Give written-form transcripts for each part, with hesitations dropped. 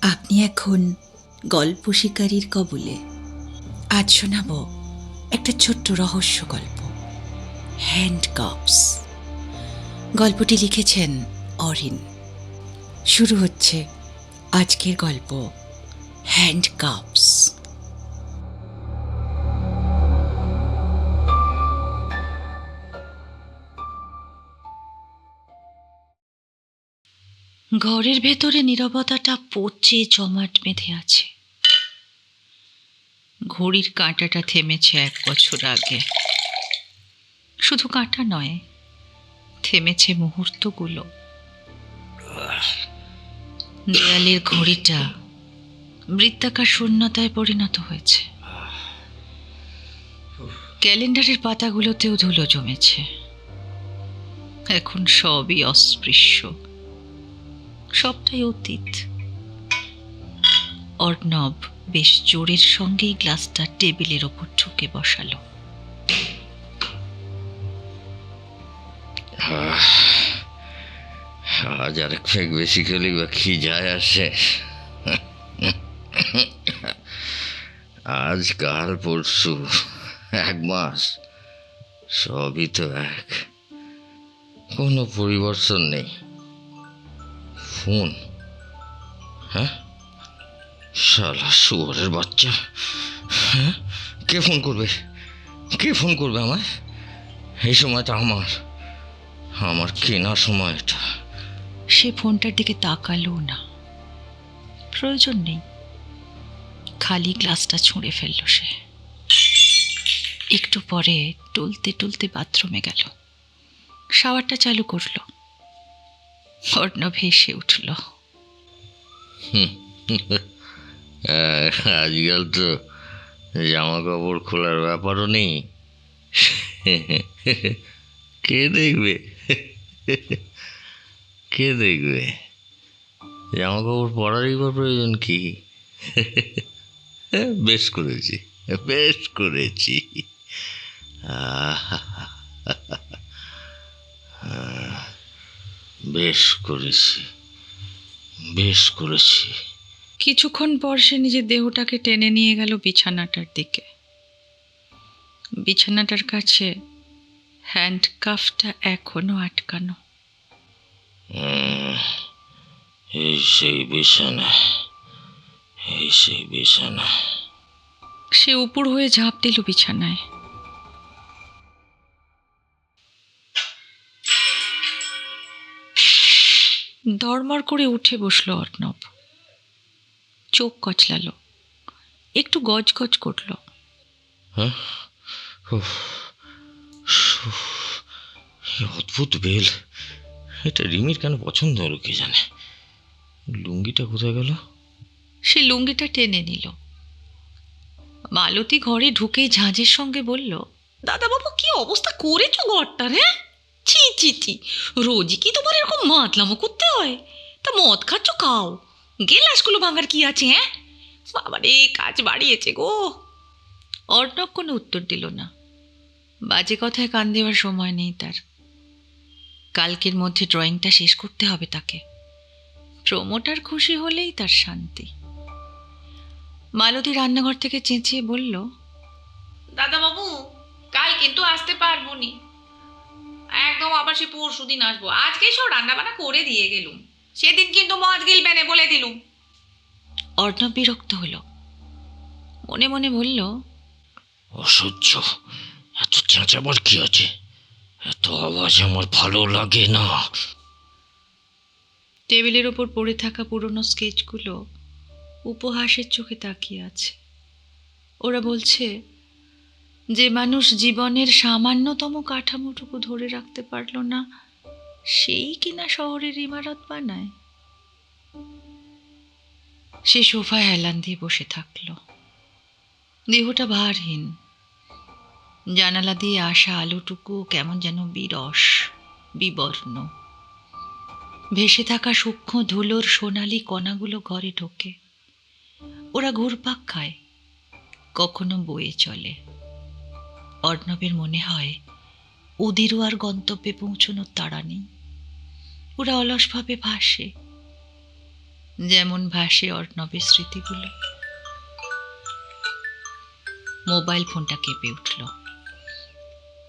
আপনি এখন গল্প শিকারীর কবলে। আজ শোনাব একটা ছোট্ট রহস্য গল্প, হ্যান্ডকাপস। গল্পটি লিখেছেন অরিন। শুরু হচ্ছে আজকের গল্প, হ্যান্ডকাপস। ঘরের ভেতরে নীরবতাটা পচে জমাট বেঁধে আছে। ঘড়ির কাঁটাটা থেমেছে 1 বছর আগে। শুধু কাঁটা নয়, থেমেছে মুহূর্তগুলো। দেয়ালের ঘড়িটা বৃত্তাকার শূন্যতায় পরিণত হয়েছে। ক্যালেন্ডারের পাতাগুলোতেও ধুলো জমেছে। এখন সবই অস্পৃশ্য, সবটাই অতীত। অর্ণব বেশ জোরের সঙ্গেই গ্লাসটা টেবিলের ওপর ঠুকে বসালো। আজ আর এক ফেক বেশি খেলি বা কি যায় আসে। আজ কাল পরশু 1 মাস, সবই তো এক, কোনো পরিবর্তন নেই। ফোন, হ্যাঁ, শালা শুয়োরের বাচ্চা। হ্যাঁ, কে ফোন করবে? কে ফোন করবে আমায়? এই সময়টা আমার কেনা সময় এটা। সে ফোনটার দিকে তাকালো না, প্রয়োজন নেই। খালি গ্লাসটা ছুঁড়ে ফেলল সে। একটু পরে টুলতে টুলতে বাথরুমে গেল, শাওয়ারটা চালু করল। অর্ণব হেসে উঠল। আজকাল তো জামা কাপড় খোলার ব্যাপারও নেই। কে দেখবে? কে দেখবে? জামা কাপড় পরারই বা প্রয়োজন কি? বেশ করেছি, বেশ করেছি। বেশ করেছি, বেশ করেছি। কিছুক্ষণ পর সে নিজের দেহটাকে টেনে নিয়ে গেল বিছানাটার দিকে। বিছানাটার কাছে হ্যান্ডকাফটা এখনো আটকানো। এই সেই বিছানা, এই সেই বিছানা। সে উপুড় হয়ে ঝাঁপ দিল বিছানায়। ধড়মড় করে উঠে বসলো অর্ণব। চোখ কচলালো, একটু গজগজ করলো। হ্যাঁ, অদ্ভুত বেল। এটা রিমির কেন পছন্দ হলো কে জানে। লুঙ্গিটা কোথায় গেল? সে লুঙ্গিটা টেনে নিল। মালতী ঘরে ঢুকেই ঝাঁঝের সঙ্গে বলল, দাদাবাবু কি অবস্থা করেছো ঘরটার? হ্যাঁ, ছি ছি ছি, রোজই কি তোমার এরকম মাতলামো করতে হয়? তা মদ খাচ্ছ খাও, গেলাসগুলো ভাঙার কি আছে? হ্যাঁ, বাবারে কাজ বাড়িয়েছে গো। অর্ণব কোনো উত্তর দিল না। বাজে কথায় কান দেওয়ার সময় নেই তার। কালকের মধ্যে ড্রয়িংটা শেষ করতে হবে তাকে। প্রমোটার খুশি হলেই তার শান্তি। মালতী রান্নাঘর থেকে চেঁচিয়ে বলল, দাদাবাবু কাল কিন্তু আসতে পারবো নি, একদম আবার সে পরশু দিন আসবো। আজকেই সব রান্না বান্না করে দিয়ে গেলুম, সেদিন কিন্তু মদ গিলবে না বলে দিলুম। অর্ণব বিরক্ত হলো, মনে মনে বলল, অসহ্য, এত চেঁচাবার কি আছে? এত আওয়াজ আমার ভালো লাগে না। টেবিলের ওপর পড়ে থাকা পুরনো স্কেচগুলো উপহাসের চোখে তাকিয়ে আছে। ওরা বলছে, যে মানুষ জীবনের সামান্যতম কাঠামোটুকু ধরে রাখতে পারল না, সেই কিনা শহরের ইমারত বানায়। সে সোফায় হেলান দিয়ে বসে থাকল। দেহটা ভারহীন। জানালা দিয়ে আসা আলোটুকু কেমন যেন বিরস, বিবর্ণ। ভেসে থাকা সূক্ষ্ম ধুলোর সোনালি কণাগুলো ঘরে ঢোকে। ওরা ঘুরপাক খায়, কখনো বয়ে চলে। অর্ণবের মনে হয় ওদেরও আর গন্তব্যে পৌঁছনোর তাড়া নেই। ওরা অলসভাবে ভাসে, যেমন ভাসে অর্ণবের স্মৃতিগুলো। মোবাইল ফোনটা কেঁপে উঠল।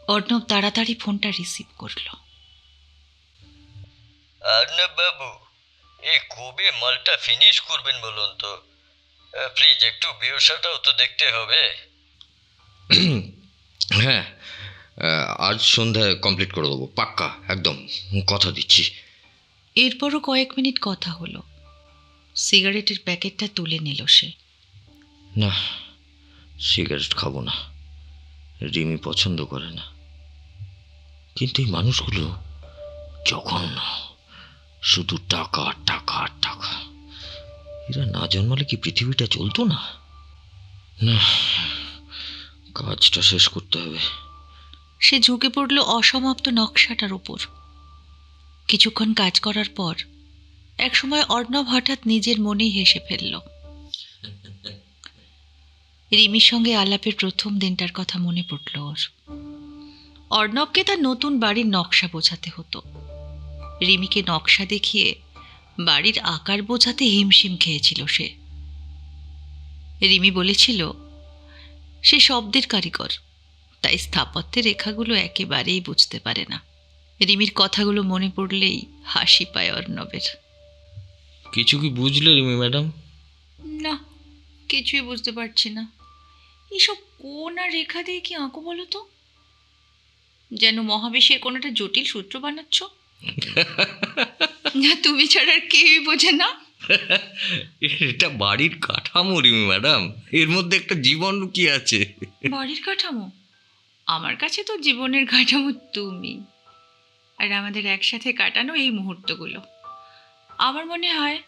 অর্ণব তাড়াতাড়ি ফোনটা রিসিভ করল। অর্ণব বাবু, এ কবে মালটা ফিনিশ করবেন বলুন তো? প্লিজ একটু ব্যবসাটাও তো দেখতে হবে। হ্যাঁ, আজ সন্ধ্যায় কমপ্লিট করে দেবো, পাক্কা, একদম কথা দিচ্ছি। এরপরও কয়েক মিনিট কথা হলো। সিগারেটের প্যাকেটটা তুলে নিল সে। না, সিগারেট খাবো না, রিমি পছন্দ করে না। কিন্তু এই মানুষগুলো জঘন্য, শুধু টাকা টাকা টাকা। এরা না জন্মালে কি পৃথিবীটা চলতো না? না, কাজটা শেষ করতে হবে। সে ঝুঁকে পড়ল অসমাপ্ত নকশাটার উপর। কিছুক্ষণ কাজ করার পর একসময় অর্ণব হঠাৎ নিজের মনেই হেসে ফেলল। রিমির সঙ্গে আলাপের প্রথম দিনটার কথা মনে পড়ল ওর। অর্ণবকে তার নতুন বাড়ির নকশা বোঝাতে হতো। রিমিকে নকশা দেখিয়ে বাড়ির আকার বোঝাতে হিমশিম খেয়েছিল সে। রিমি বলেছিল সে শব্দের কারিগর, তাই স্থাপত্যের রেখাগুলো একেবারেই বুঝতে পারে না। রিমির কথাগুলো মনে পড়লেই হাসি পায় অর্ণবের। কিছু কি বুঝলে রিমি ম্যাডাম? না, কিছুই বুঝতে পারছি না। এইসব কোন আর রেখা দিয়ে কি আঁকো বলো তো? যেন মহাবিশ্বের কোন একটা জটিল সূত্র বানাচ্ছ। না, তুমি ছাড়া আর কেউই বোঝে না। এটা বাড়ির কাঠামো রিমি ম্যাডাম, এর মধ্যে একটা জীবন লুকিয়ে আছে। বাড়ির কাঠামো? আমার কাছে তো জীবনের কাঠামো তুমি, আর আমাদের একসাথে কাটানো এই মুহূর্তগুলো। আমার মনে হয়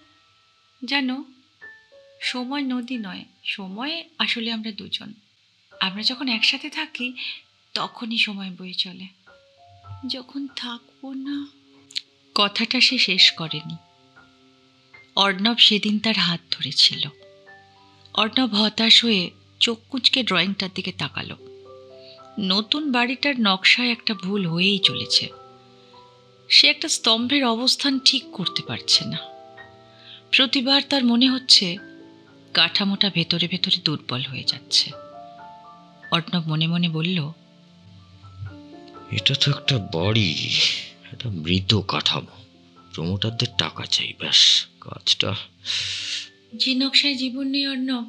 জানো, সময় নদী নয়, সময় আসলে আমরা দুজন। আমরা যখন একসাথে থাকি তখনই সময় বয়ে চলে, যখন থাকবো না। কথাটা সে শেষ করেনি। অর্ণব সেদিন তার হাত ধরেছিল। অর্ণব হতাশ হয়ে চোখ কুঁচকে ড্রয়িংটার দিকে তাকালো। নতুন বাড়িটার নকশায় একটা ভুল হয়েই চলেছে। সে একটা স্তম্ভের অবস্থান ঠিক করতে পারছে না। প্রতিবার তার মনে হচ্ছে কাঠামোটা ভেতরে ভেতরে দুর্বল হয়ে যাচ্ছে। অর্ণব মনে মনে বলল, এটা তো একটা বাড়ি, এটা মৃত কাঠামো, প্রমোটারদের টাকা চাই, ব্যাস কাজটা। যে নকশায় জীবন নেই অর্ণব,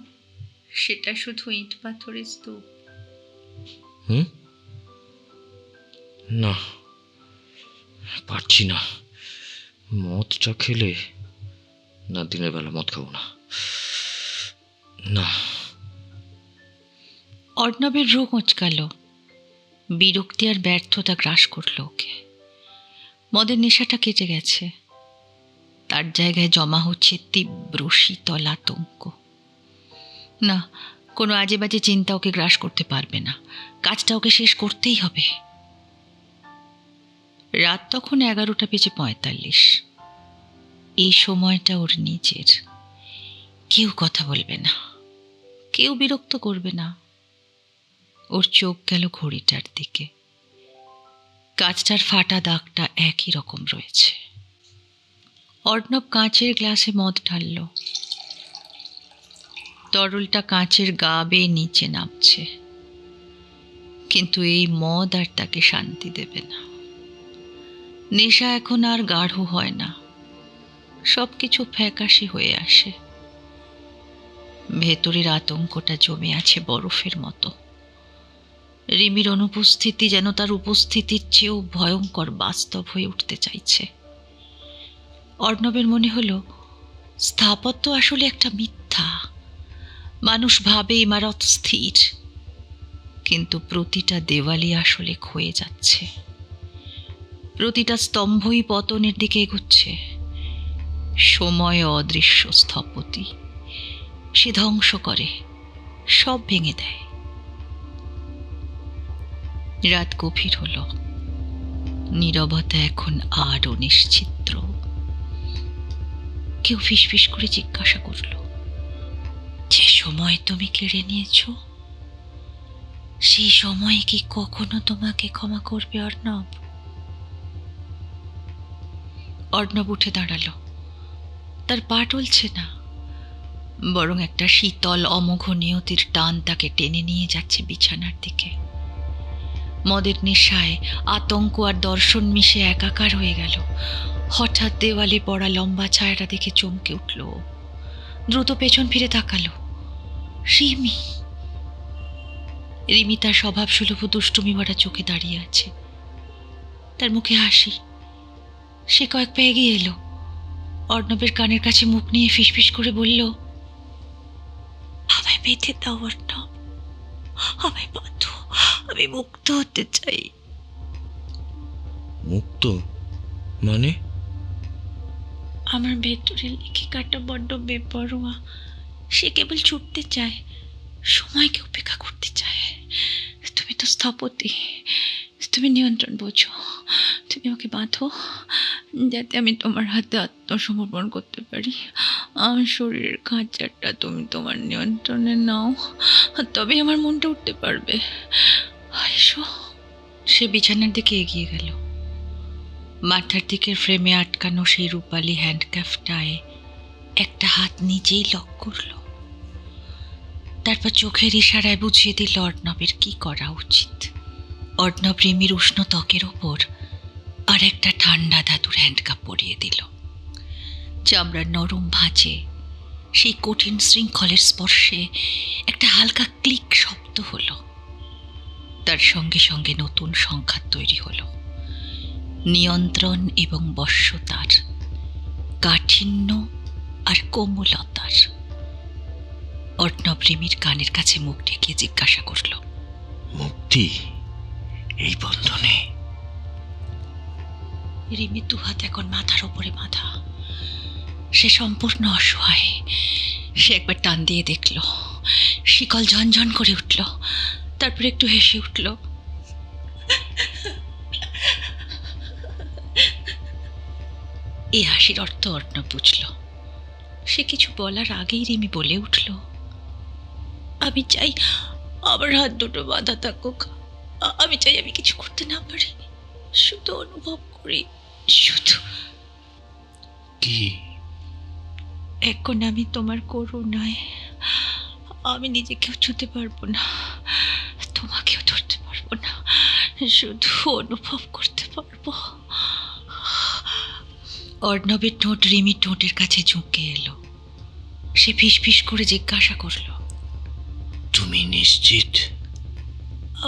সেটা শুধু ইট পাথরের স্তূপ। না, পারছি না। মদটা খেলে না, দিনের বেলা মদ খাবো না। না। অর্ণবের রোগ উঁচকাল। বিরক্তি আর ব্যর্থতা গ্রাস করল ওকে। মদের নেশাটা কেটে গেছে, তার জায়গায় জমা হচ্ছে তীব্র শীতল আতঙ্ক। না, কোনো আজে বাজে চিন্তা ওকে গ্রাস করতে পারবে না। কাজটা ওকে শেষ করতেই হবে। রাত তখন 11:45। এই সময়টা ওর নিজের। কেউ কথা বলবে না, কেউ বিরক্ত করবে না। ওর চোখ গেল ঘড়িটার দিকে। কাঁচটার ফাটা দাগটা একই রকম রয়েছে। অর্ণব কাঁচের গ্লাসে মদ ঢালল। তরলটা কাঁচের গা বেয়ে নিচে নামছে, কিন্তু এই মদ আর তাকে শান্তি দেবে না। নেশা এখন আর গাঢ় হয় না, সবকিছু ফ্যাকাশে হয়ে আসে। ভেতরের আতঙ্কটা জমে আছে বরফের মতো। রিমির অনুপস্থিতি যেন তার উপস্থিতির চেয়েও ভয়ঙ্কর বাস্তব হয়ে উঠতে চাইছে। অর্ণবের মনে হলো স্থাপত্য আসলে একটা মিথ্যা। মানুষ ভাবে ইমারত স্থির, কিন্তু প্রতিটা দেওয়ালই আসলে ক্ষয়ে যাচ্ছে। প্রতিটা স্তম্ভই পতনের দিকে এগোচ্ছে। সময় অদৃশ্য স্থপতি, সে ধ্বংস করে, সব ভেঙে দেয়। রাত গভীর হলো। নীরবতা এখন আরও নিশ্চিদ্র। কেউ ফিসফিস করে জিজ্ঞাসা করল, যে সময় তুমি কেড়ে নিয়েছ, সেই সময় কি কখনো তোমাকে ক্ষমা করবে অর্ণব? অর্ণব উঠে দাঁড়ালো। তার পা টলছে না, বরং একটা শীতল অমোঘ নিয়তির টান তাকে টেনে নিয়ে যাচ্ছে বিছানার দিকে। মদের নেশায় আতঙ্ক আর দর্শন মিশে একাকার হয়ে গেল। হঠাৎ দেওয়ালে পড়া লম্বা ছায়াটা দেখে চমকে উঠল। দ্রুত পেছন ফিরে তাকালো। রিমি। রিমি তার স্বভাব সুলভ দুষ্টুমি ভরা চোখে দাঁড়িয়ে আছে। তার মুখে হাসি। সে কয়েক পা এগিয়ে এলো, অর্ণবের কানের কাছে মুখ নিয়ে ফিসফিস করে বলল, আমায় বেঁধে দাও অর্ণব, আমায় বাঁধো, আমি মুক্ত হতে চাই। মুক্ত মানে? আমার ভেতরে লেখিকাটা বড্ড বেপরোয়া। সে কেবল ছুটতে চায়, সময়কে উপেক্ষা করতে চায়। তুমি তো স্থপতি, তুমি নিয়ন্ত্রণ বোঝো। তুমি ওকে বাঁধো, যাতে আমি তোমার হাতে আত্মসমর্পণ করতে পারি। আমার শরীরের খাঁচাটা তুমি তোমার নিয়ন্ত্রণে নাও, তবে আমার মনটা উঠতে পারবে। এসো। সে বিছানার দিকে এগিয়ে গেল। মাথার দিকের ফ্রেমে আটকানো সেই রূপালি হ্যান্ডক্যাফটায় একটা হাত নিজেই লক করল। তারপর চোখের ইশারায় বুঝিয়ে দিল অর্ণবের কি করা উচিত। অর্ণব রিমির উষ্ণ ত্বকের ওপর আর একটা ঠান্ডা ধাতুর হ্যান্ডকাপ পরিয়ে দিল। চামড়ার নরম ভাঁজে সেই কঠিন শৃঙ্খলের স্পর্শে একটা হালকা ক্লিক শব্দ হলো। তার সঙ্গে সঙ্গে নতুন সংঘাত তৈরি হলো, নিয়ন্ত্রণ এবং বশ্যতার, কাঠিন্য আর কোমলতার। অর্ণব রিমির কানের কাছে মুখ ঢেকিয়ে জিজ্ঞাসা করল, মুক্তি এই বন্ধনে? রিমির দুহাত এখন মাথার ওপরে বাঁধা। সে সম্পূর্ণ অসহায়। সে একবার টান দিয়ে দেখল, শিকল ঝনঝন করে উঠল। তারপর একটু হেসে উঠল। এই হাসির অর্থ অর্ণব বুঝল। সে কিছু বলার আগেই রিমি বলে উঠল, আমি চাই আমার হাত দুটো বাঁধা থাকুক। আমি চাই আমি কিছু করতে না পারি, শুধু অনুভব করি। শুধু কি? এখন আমি তোমার করুণায় আমি নিজেকেও ছুঁতে পারবো না, তোমাকেও ধরতে পারবো না, শুধু অনুভব করতে পারবো। অর্ণবের ঠোঁট রিমির ঠোঁটের কাছে ঝুঁকে এলো। সে ফিসফিস করে জিজ্ঞাসা করল, তুমি নিশ্চিত?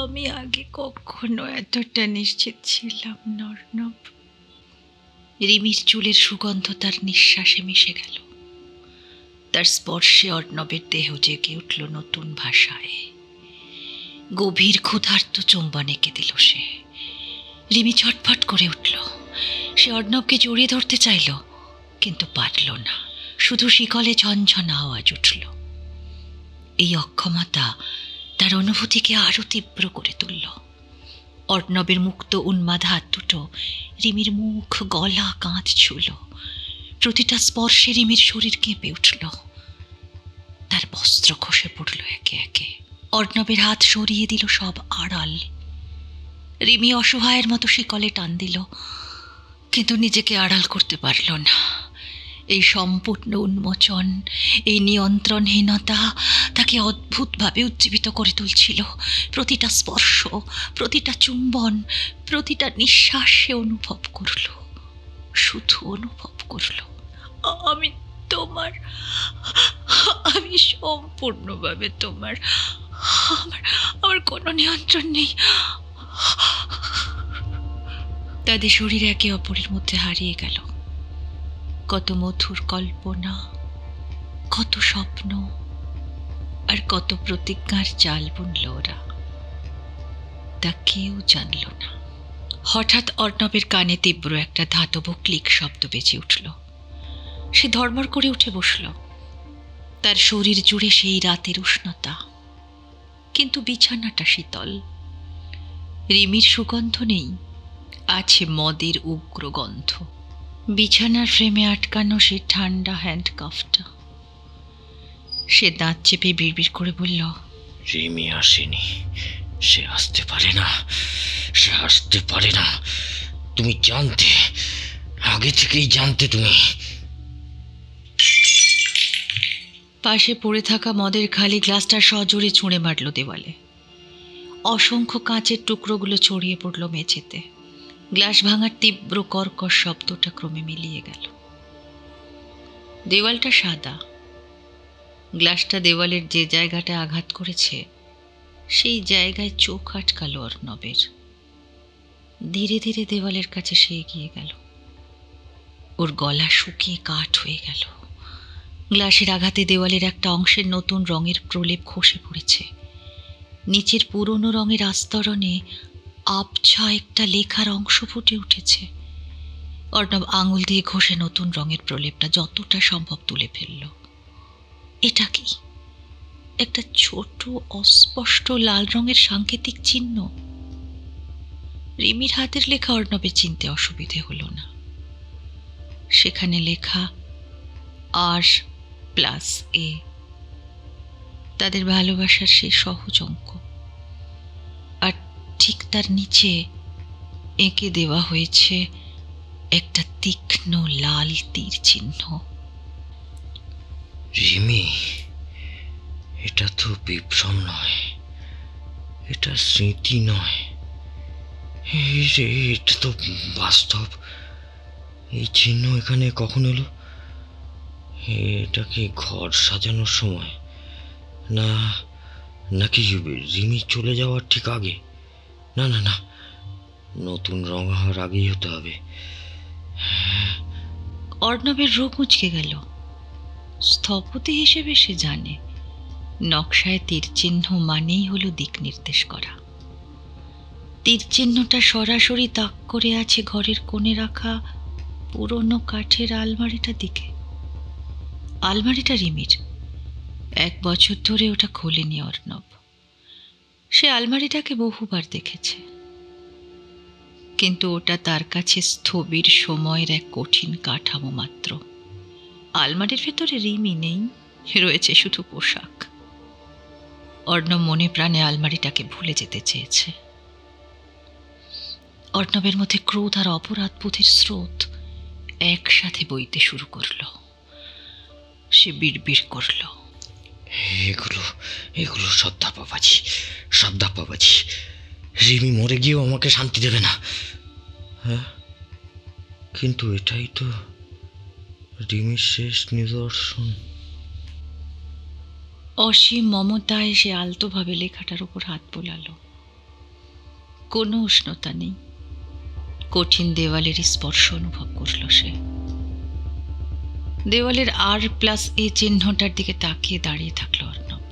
আমি আগে কখনো এতটা নিশ্চিত ছিলাম না অর্ণব। রিমির চুলের সুগন্ধ তার নিঃশ্বাসে মিশে গেল। তার স্পর্শে অর্ণবের দেহ জেগে উঠল নতুন ভাষায়। গভীর ক্ষুধার্ত চুম্বন এঁকে দিল সে। রিমি ছটফট করে উঠল। সে অর্ণবকে জড়িয়ে ধরতে চাইল, কিন্তু পারল না। শুধু শিকলে ঝনঝন আওয়াজ উঠল। এই অক্ষমতা তার অনুভূতিকে আরো তীব্র করে তুলল। অর্ণবের মুক্ত উন্মাদ হাত দুটো রিমির মুখ, গলা, কাঁধ ছুঁল। প্রতিটা স্পর্শে রিমির শরীর কেঁপে উঠল। তার বস্ত্র খসে পড়ল একে একে। অর্ণবের হাত সরিয়ে দিল সব আড়াল। রিমি অসহায়ের মতো শিকলে টান দিল, কিন্তু নিজেকে আড়াল করতে পারল না। এই সম্পূর্ণ উন্মোচন, এই নিয়ন্ত্রণহীনতা তাকে অদ্ভুতভাবে উজ্জীবিত করে তুলছিল। প্রতিটা স্পর্শ, প্রতিটা চুম্বন, প্রতিটা নিঃশ্বাস সে অনুভব করল, শুধু অনুভব করল। আমি তোমার, আমি সম্পূর্ণভাবে তোমার। আমার কোনো নিয়ন্ত্রণ নেই। তাদের শরীর একে অপরের মধ্যে হারিয়ে গেল। কত মধুর কল্পনা, কত স্বপ্ন, আর কত প্রতিজ্ঞার চাল বুনল ওরা, তা কেউ জানল না। হঠাৎ অর্ণবের কানে তীব্র একটা ধাতব ক্লিক শব্দ বেজে উঠল। সে ধড়মড় করে উঠে বসল। তার শরীর জুড়ে সেই রাতের উষ্ণতা, কিন্তু বিছানাটা শীতল। রিমির সুগন্ধ নেই, আছে মদের উগ্র গন্ধ। বিছানার ফ্রেমে আটকানো সেই ঠান্ডা হ্যান্ডকাফটা। সে দাঁত চেপে বিড়বিড় করে বলল, রিমি আসেনি, সে আসতে পারে না, সে আসতে পারে না। তুমি জানতে, আগে থেকেই জানতে। তুমি পাশে পড়ে থাকা মদের খালি গ্লাসটা সজোরে ছুঁড়ে মারল দেওয়ালে। অসংখ্য কাঁচের টুকরোগুলো ছড়িয়ে পড়ল মেঝেতে। গ্লাস ভাঙার তীব্র কর্কশ শব্দটা ক্রমে মিলিয়ে গেল। দেওয়ালটা সাদা। গ্লাসটা দেওয়ালের যে জায়গাটা আঘাত করেছে সেই জায়গায় চোখ আটকালো অর্ণবের। ধীরে ধীরে দেওয়ালের কাছে সে এগিয়ে গেল। ওর গলা শুকিয়ে কাঠ হয়ে গেল। গ্লাসের আঘাতে দেওয়ালের একটা অংশের নতুন রঙের প্রলেপ খসে পড়েছে। নিচের পুরনো রঙের আস্তরণে আবছা একটা লেখার অংশ ফুটে উঠেছে। অর্ণব আঙুল দিয়ে ঘষে নতুন রঙের প্রলেপটা যতটা সম্ভব তুলে ফেলল। এটা কি? একটা ছোট অস্পষ্ট লাল রঙের সাংকেতিক চিহ্ন। রিমির হাতের লেখা অর্ণবের চিনতে অসুবিধে হলো না। সেখানে লেখা R+A, তাদের ভালোবাসার সেই সহজ অঙ্ক। আর ঠিক তার নিচে এঁকে দেওয়া হয়েছে একটা তীক্ষ্ণ লাল তীর চিহ্ন। রিমি, এটা তো বিভ্রম নয়, এটা স্মৃতি নয়, এটা তো বাস্তব। এই চিহ্ন এখানে কখন এলো? এটা কি ঘর সাজানোর সময়, না নাকি রিমি চলে যাওয়ার ঠিক আগে? না না না, নতুন রং হওয়ার আগেই হতে হবে। অর্ণবের রোগ মুচকে গেল। স্থপতি হিসেবে সে জানে নকশায় তীর চিহ্ন মানেই হলো দিক নির্দেশ করা। তীর চিহ্নটা সরাসরি তাক করে আছে ঘরের কোণে রাখা পুরনো কাঠের আলমারিটার দিকে। আলমারিটা রিমির। 1 বছর ধরে ওটা খোলেনি অর্ণব। সে আলমারিটাকে বহুবার দেখেছে, কিন্তু ওটা তার কাছে স্থবির সময়ের এক কঠিন কাঠামো মাত্র। আলমারির ভেতরে রিমি নেই, রয়েছে শুধু পোশাক। অর্ণব মনে প্রাণে আলমারিটাকে ভুলে যেতে চেয়েছে। অর্ণবের মধ্যে ক্রোধ আর অপরাধ বোধের স্রোত একসাথে বইতে শুরু করল। সে বিড়বিড় করল, এগুলো এগুলো সব ধাপ্পাবাজি, সব ধাপ্পাবাজি। রিমি মরে গিয়েও আমাকে শান্তি দেবে না। হ্যাঁ, কিন্তু এটাই তো রিমির শেষ নিদর্শন। অসীম মমতায় সে আলতোভাবে লেখাটার উপর হাত বোলালো। কোনো উষ্ণতা নেই, কঠিন দেওয়ালের স্পর্শ অনুভব করল সে। দেওয়ালের R+A চিহ্নটার দিকে তাকিয়ে দাঁড়িয়ে থাকলো অর্ণব।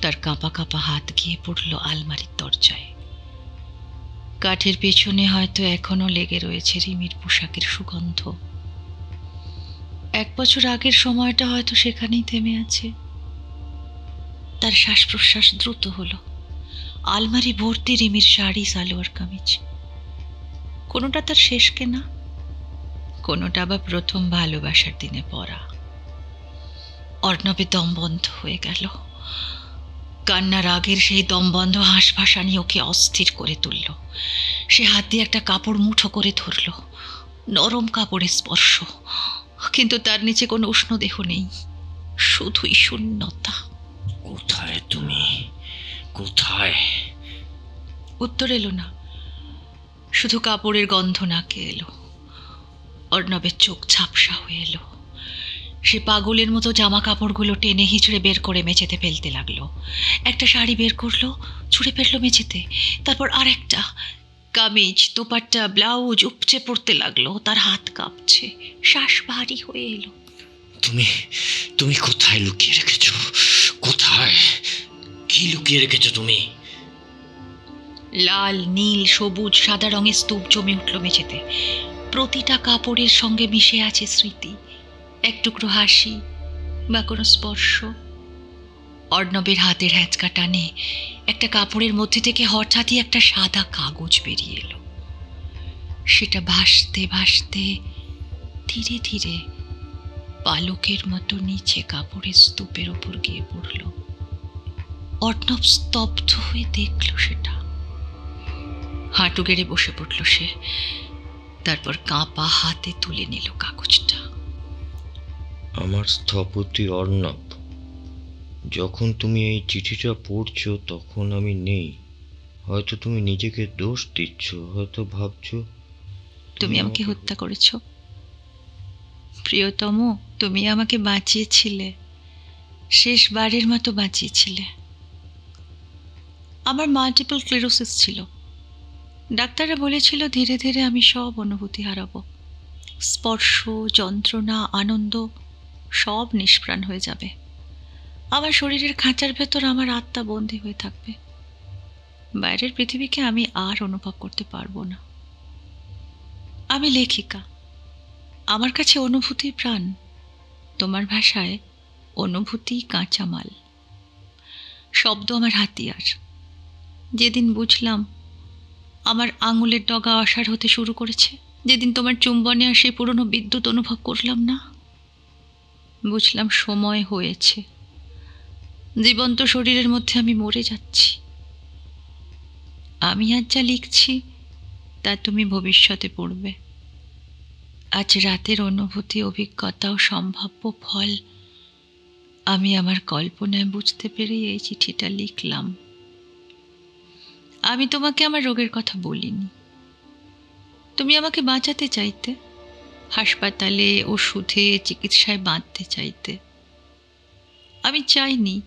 তার কাঁপা কাঁপা হাত গিয়ে পড়ল আলমারির দরজায়। কাঠের পেছনে হয়তো এখনো লেগে রয়েছে রিমির পোশাকের সুগন্ধ। 1 বছর আগের সময়টা হয়তো সেখানেই থেমে আছে। তার শ্বাস প্রশ্বাস দ্রুত হলো। আলমারি ভর্তি রিমির শাড়ি, সালোয়ার কামিজ। কোনোটা তার শেষ কেনা, কোনোটা বা প্রথম ভালোবাসার দিনে পরা। অর্ণবের দম বন্ধ হয়ে গেল। কান্নার আগের সেই দমবন্ধ হাঁসফাঁসানি ওকে অস্থির করে তুলল। সে হাত দিয়ে একটা কাপড় মুঠো করে ধরল। নরম কাপড়ের স্পর্শ, কিন্তু তার নিচে কোনো উষ্ণ দেহ নেই, শুধুই শূন্যতা। কোথায় তুমি? কোথায়? উত্তর এলো না, শুধু কাপড়ের গন্ধ নাকে এলো। অর্ণবের চোখ ঝাপসা হয়ে এলো। সে পাগলের মতো জামা কাপড়গুলো টেনে হিঁচড়ে বের করে মেঝেতে ফেলতে লাগলো। একটা শাড়ি বের করলো, ছুঁড়ে ফেললো মেঝেতে। তারপর আর একটা কামিজ, দোপাট্টা, ব্লাউজ উপচে পড়তে লাগলো। তার হাত কাঁপছে, শ্বাস ভারী হয়ে এলো। তুমি তুমি কোথায় লুকিয়ে রেখেছো? কোথায়? কি লুকিয়ে রেখেছো তুমি? লাল, নীল, সবুজ, সাদা রঙের স্তূপ জমে উঠল মেঝেতে। প্রতিটা কাপড়ের সঙ্গে মিশে আছে স্মৃতি, এক টুকরো হাসি বা কোনো স্পর্শ। অর্ণবের হাতের হ্যাঁচকা টানে একটা কাপড়ের মধ্যে থেকে হঠাৎই একটা সাদা কাগজ বেরিয়ে এলো। সেটা ভাসতে ভাসতে ধীরে ধীরে পালকের মতো নিচে কাপড়ের স্তূপের ওপর গিয়ে পড়ল। অর্ণব স্তব্ধ হয়ে দেখল সেটা। হাঁটু গেড়ে বসে পড়ল সে। তারপর কাঁপা হাতে তুলে নিল কাগজটা। আমার স্থপতি অর্ণব, যখন তুমি এই চিঠিটা পড়ছো তখন আমি নেই। হয়তো তুমি নিজেকে দোষ দিচ্ছ, হয়তো ভাবছো তুমি আমাকে হত্যা করেছো। প্রিয়তম, তুমি আমাকে বাঁচিয়েছিলে, শেষবারের মতো বাঁচিয়েছিলে। আমার মাল্টিপল স্ক্লেরোসিস ছিল। ডাক্তাররা বলেছিল ধীরে ধীরে আমি সব অনুভূতি হারাবো। স্পর্শ, যন্ত্রণা, আনন্দ সব নিষ্প্রাণ হয়ে যাবে। আমার শরীরের খাঁচার ভেতর আমার আত্মা বন্দী হয়ে থাকবে। বাইরের পৃথিবীকে আমি আর অনুভব করতে পারবো না। আমি লেখিকা, আমার কাছে অনুভূতি প্রাণ। তোমার ভাষায় অনুভূতি কাঁচামাল, শব্দ আমার হাতিয়ার। যেদিন বুঝলাম আমার আঙুলের ডগা অসাড় হতে শুরু করেছে, যেদিন তোমার চুম্বনে আর সেই পুরনো বিদ্যুৎ অনুভব করলাম না, বুঝলাম সময় হয়েছে। জীবন্ত শরীরের মধ্যে আমি মরে যাচ্ছি। আমি আজ যা লিখছি তা তুমি ভবিষ্যতে পড়বে। আজ রাতের অনুভূতি, অভিজ্ঞতা ও সম্ভাব্য ফল আমি আমার কল্পনায় বুঝতে পেরে এই চিঠিটা লিখলাম। আমি তোমাকে আমার রোগের কথা বলিনি। তুমি আমাকে বাঁচাতে চাইতে, হাসপাতালে ওষুধে চিকিৎসায় বাঁধতে চাইতে। আমি চাইনি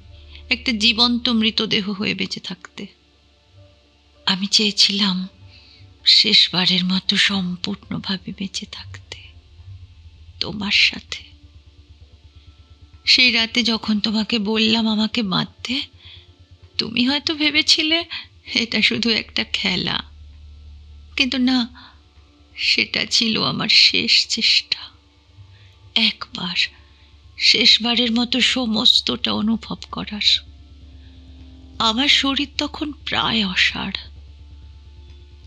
একটা জীবন্ত মৃতদেহ হয়ে বেঁচে থাকতে। আমি চেয়েছিলাম শেষবারের মতো সম্পূর্ণভাবে বেঁচে থাকতে তোমার সাথে। সেই রাতে যখন তোমাকে বললাম আমাকে বাঁধতে, তুমি হয়তো ভেবেছিলে এটা শুধু একটা খেলা, কিন্তু না, সেটা ছিল আমার শেষ চেষ্টা। একবার, শেষবারের মতো সমস্তটা অনুভব করার। আমার শরীর তখন প্রায় অসাড়,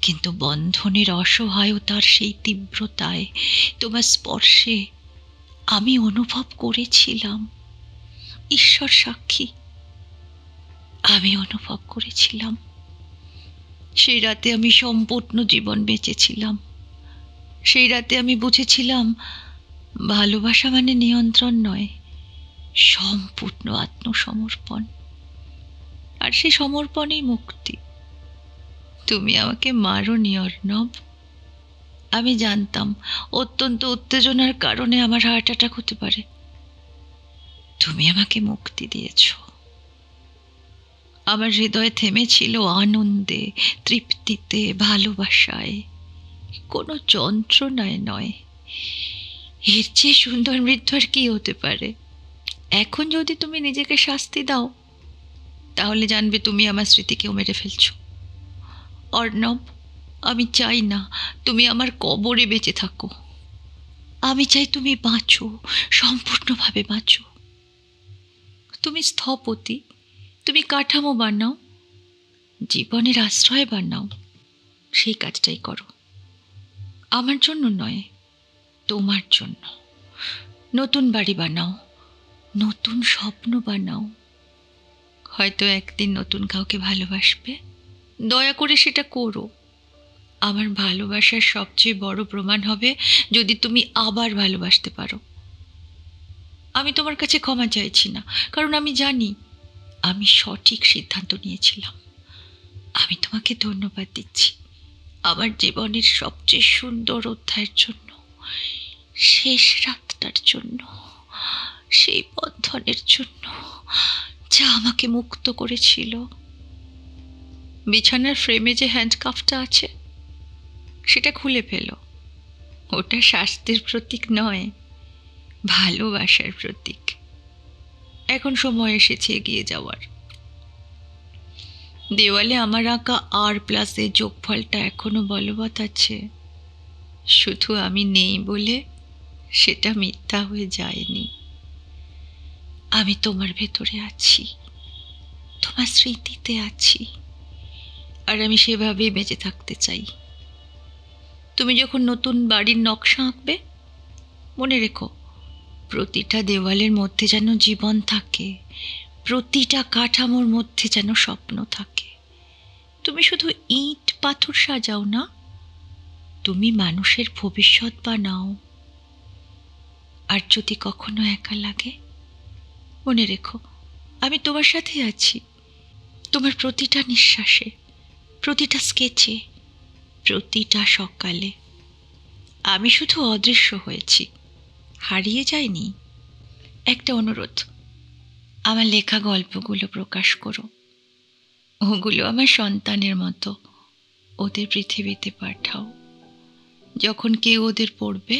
কিন্তু বন্ধনের অসহায়তার সেই তীব্রতায়, তোমার স্পর্শে আমি অনুভব করেছিলাম, ঈশ্বর সাক্ষী, আমি অনুভব করেছিলাম সেই রাতে আমি সম্পূর্ণ জীবন বেঁচেছিলাম। সেই রাতে আমি বুঝেছিলাম ভালোবাসা মানে নিয়ন্ত্রণ নয়, সম্পূর্ণ আত্মসমর্পণ। আর সেই সমর্পণেই মুক্তি। তুমি আমাকে মারোনি অর্ণব। আমি জানতাম অত্যন্ত উত্তেজনার কারণে আমার হার্ট অ্যাটাক হতে পারে। তুমি আমাকে মুক্তি দিয়েছ। আমার হৃদয় থেমেছিল আনন্দে, তৃপ্তিতে, ভালোবাসায়, কোনো যন্ত্রণায় নয়। এর চেয়ে সুন্দর মৃত্যু আর কি হতে পারে? এখন যদি তুমি নিজেকে শাস্তি দাও, তাহলে জানবে তুমি আমার স্মৃতিকেও মেরে ফেলছো। অর্ণব, আমি চাই না তুমি আমার কবরে বেঁচে থাকো। আমি চাই তুমি বাঁচো, সম্পূর্ণভাবে বাঁচো। তুমি স্থপতি, তুমি কাঠামো বানাও, জীবনের আশ্রয় বানাও, সেই কাজটাই করো। আমার জন্য নয়, তোমার জন্য। নতুন বাড়ি বানাও, নতুন স্বপ্ন বানাও। হয়তো একদিন নতুন কাউকে ভালোবাসবে, দয়া করে সেটা করো। আমার ভালোবাসার সবচেয়ে বড় প্রমাণ হবে যদি তুমি আবার ভালোবাসতে পারো। আমি তোমার কাছে ক্ষমা চাইছি না, কারণ আমি জানি আমি সঠিক সিদ্ধান্ত নিয়েছিলাম। আমি তোমাকে ধন্যবাদ দিচ্ছি আমার জীবনের সবচেয়ে সুন্দর অধ্যায়ের জন্য, শেষ রাতটার জন্য, সেই বন্ধনের জন্য যা আমাকে মুক্ত করেছিল। বিছানার ফ্রেমে যে হ্যান্ডকাফটা আছে সেটা খুলে ফেলো। ওটা শাস্তির প্রতীক নয়, ভালোবাসার প্রতীক। এখন সময় এসেছে এগিয়ে যাওয়ার। দেওয়ালে আমার আঁকা R+A যোগফলটা এখনো বলবৎ আছে। শুধু আমি নেই বলে সেটা মিথ্যা হয়ে যায়নি। আমি তোমার ভেতরে আছি, তোমার স্মৃতিতে আছি, আর আমি সেভাবেই বেঁচে থাকতে চাই। তুমি যখন নতুন বাড়ির নকশা আঁকবে, মনে রেখো প্রতিটা দেওয়ালের মধ্যে যেন জীবন থাকে, প্রতিটা কাঠামোর মধ্যে যেন স্বপ্ন থাকে। তুমি শুধু ইট পাথর সাজাও না, তুমি মানুষের ভবিষ্যৎ বানাও। আর যদি কখনো একা লাগে, মনে রেখো আমি তোমার সাথে আছি, তোমার প্রতিটা নিঃশ্বাসে, প্রতিটা স্কেচে, প্রতিটা সকালে। আমি শুধু অদৃশ্য হয়েছি, হারিয়ে যাইনি। একটা অনুরোধ, আমার লেখা গল্পগুলো প্রকাশ করো। ওগুলো আমার সন্তানের মতো, ওদের পৃথিবীতে পাঠাও। যখন কেউ ওদের পড়বে,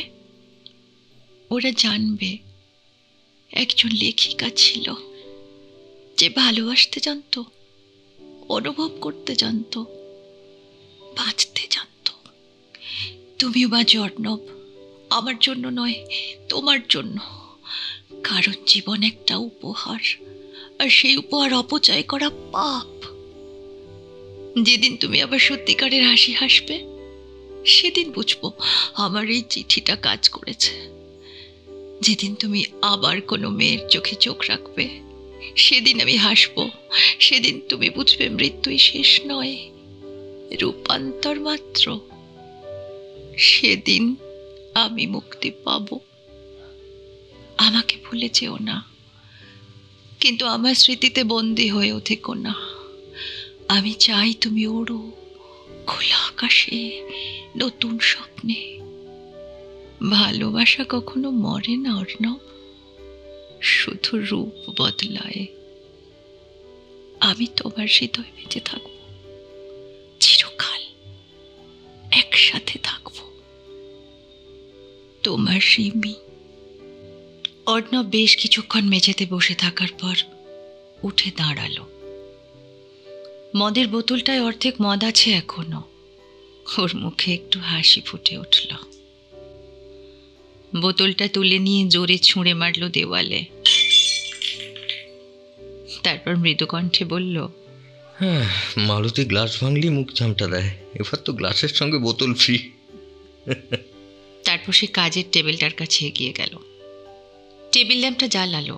ওরা জানবে একজন লেখিকা ছিল যে ভালোবাসতে জানতো, অনুভব করতে জানতো, বাঁচতে জানতো। তুমিও বাঁচো অর্ণব, আমার জন্য নয়, তোমার জন্য। কারণ জীবন একটা উপহার, আর সেই উপহার অপচয় করা পাপ। যেদিন তুমি আবার সত্যিকারের হাসি হাসবে, সেদিন বুঝবো আমার এই চিঠিটা কাজ করেছে। যেদিন তুমি আবার কোনো মেয়ের চোখে চোখ রাখবে, সেদিন আমি হাসবো। সেদিন তুমি বুঝবে মৃত্যুই শেষ নয়, রূপান্তর মাত্র। সেদিন আমি মুক্তি পাব। আমাকে ভুলে যেও না, কিন্তু আমার স্মৃতিতে বন্দী হয়েও থেকো না। আমি চাই তুমি ওড়ো খোলা আকাশে, নতুন স্বপ্নে। ভালোবাসা কখনো মরে না অর্ণব, শুধু রূপ বদলায়। আমি তোমার হৃদয়ে বেঁচে থাকবো, চিরকাল একসাথে থাকবো। তোমার রিমি। অর্ণব বেশ কিছুক্ষণ মেঝেতে বসে থাকার পর উঠে দাঁড়ালো। মদের বোতলটায় অর্ধেক মদ আছে এখনো। ওর মুখে একটু হাসি ফুটে উঠল। বোতলটা তুলে নিয়ে জোরে ছুঁড়ে মারল দেওয়ালে। তারপর মৃদুকণ্ঠে বলল, হ্যাঁ, মালতী গ্লাস ভাঙলি মুখ চামটা দেয়, এবার তো গ্লাসের সঙ্গে বোতল ফ্রি। তারপর সে কাজের টেবিলটার কাছে এগিয়ে গেল, টেবিল ল্যাম্পটা জ্বালালো।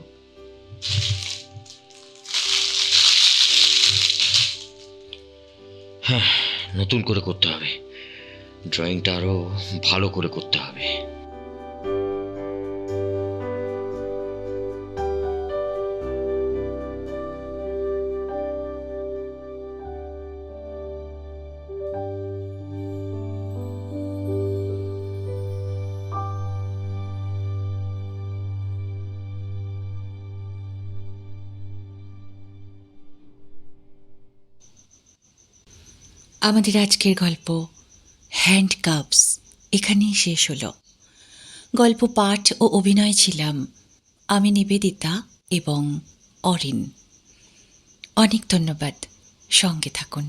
হ্যাঁ, নতুন করে করতে হবে, ড্রয়িংটা আরো ভালো করে করতে হবে। আমাদের আজকের গল্প হ্যান্ডকাপস এখানেই শেষ হলো। গল্প পাঠ ও অভিনয় ছিলাম আমি, নিবেদিতা এবং অরিন। অনেক ধন্যবাদ, সঙ্গে থাকুন।